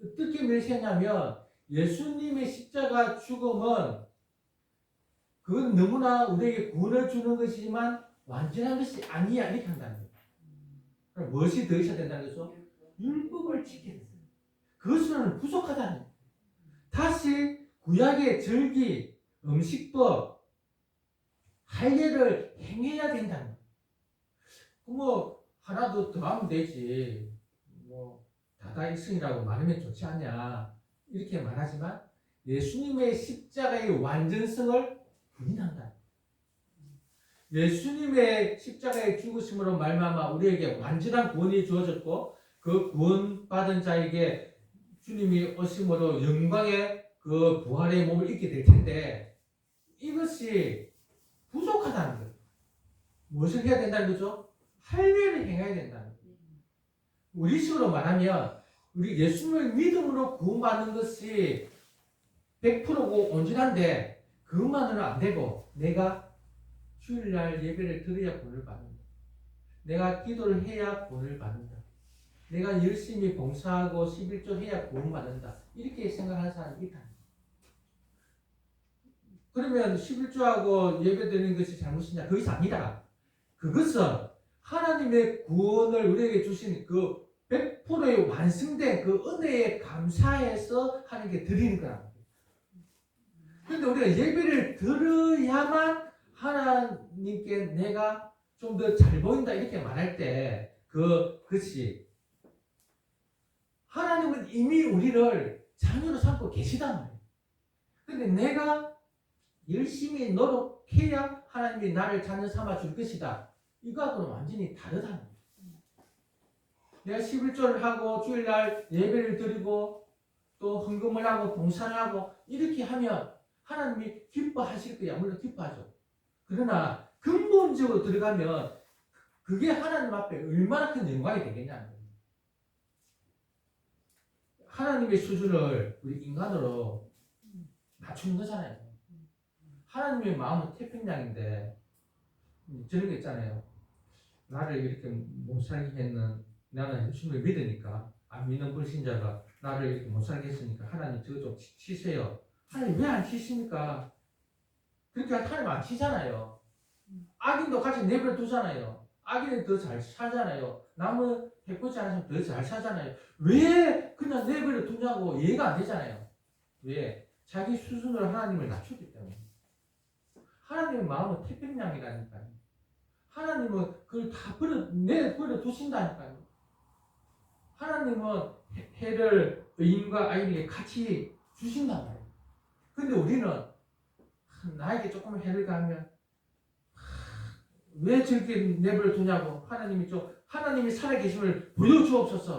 어떻게 멸시했냐면 예수님의 십자가 죽음은 그건 너무나 우리에게 구원을 주는 것이지만 완전한 것이 아니야 이렇게 한다는 거예요. 그럼 무엇이 더 있어야 된다는 거죠? 율법을 지켜야 된다. 그것은 부족하다는 거예요. 다시 구약의 절기, 음식법, 할례를 행해야 된다는 거예요. 뭐 하나 더 하면 되지. 뭐 다다 있으니라고 말하면 좋지 않냐 이렇게 말하지만 예수님의 십자가의 완전성을 부인한다. 예수님의 십자가의 죽으심으로 말미암아 우리에게 완전한 구원이 주어졌고 그 구원받은 자에게 주님이 오심으로 영광의 그 부활의 몸을 입게 될 텐데 이것이 부족하다는 거예요. 무엇을 해야 된다는 거죠? 할례를 행해야 된다는 거예요. 우리식으로 말하면 우리 예수님을 믿음으로 구원받는 것이 100%고 온전한데 그것만으로는 안 되고 내가 주일날 예배를 드려야 구원을 받는다. 내가 기도를 해야 구원을 받는다. 내가 열심히 봉사하고 11조 해야 구원받는다. 이렇게 생각하는 사람이 있다. 그러면 11조하고 예배 드리는 것이 잘못이냐? 그것이 아니다. 그것은 하나님의 구원을 우리에게 주신 그 100%의 완성된 그 은혜에 감사해서 하나님께 드리는 거라. 그런데 우리가 예배를 들어야만 하나님께 내가 좀 더 잘 보인다 이렇게 말할 때 그것이 하나님은 이미 우리를 자녀로 삼고 계시단 말이에요. 그런데 내가 열심히 노력해야 하나님이 나를 자녀 삼아 줄 것이다. 이거하고는 완전히 다르다는 거예요. 내가 11조를 하고 주일날 예배를 드리고 또 헌금을 하고 봉사를 하고 이렇게 하면 하나님이 기뻐하실 거야. 물론 기뻐하죠. 그러나 근본적으로 들어가면 그게 하나님 앞에 얼마나 큰 영광이 되겠냐는 거예요. 하나님의 수준을 우리 인간으로 맞추는 거잖아요. 하나님의 마음은 태평양인데 저런 게 있잖아요. 나를 이렇게 못 살게 했는 나는 예수님을 믿으니까 안 믿는 불신자가 나를 이렇게 못 살게 했으니까 하나님 저거 좀 치세요. 하나님 왜 안 치십니까? 그렇게 하나님 안 치잖아요. 악인도 같이 내버려 두잖아요. 악인은 더 잘 살잖아요. 남은 해코지 않은 사람 더 잘 살잖아요. 왜 그냥 내버려 두냐고 이해가 안 되잖아요. 왜? 자기 수준으로 하나님을 낮추기 때문에. 하나님의 마음은 태평양이라니까요. 하나님은 그걸 다 내버려 두신다니까요. 하나님은 해를 의인과 악인에게 같이 주신단 말이에요. 근데 우리는 나에게 조금 해를 가하면 왜 저렇게 내버려 두냐고 하나님이 살아계심을 보여주옵소서.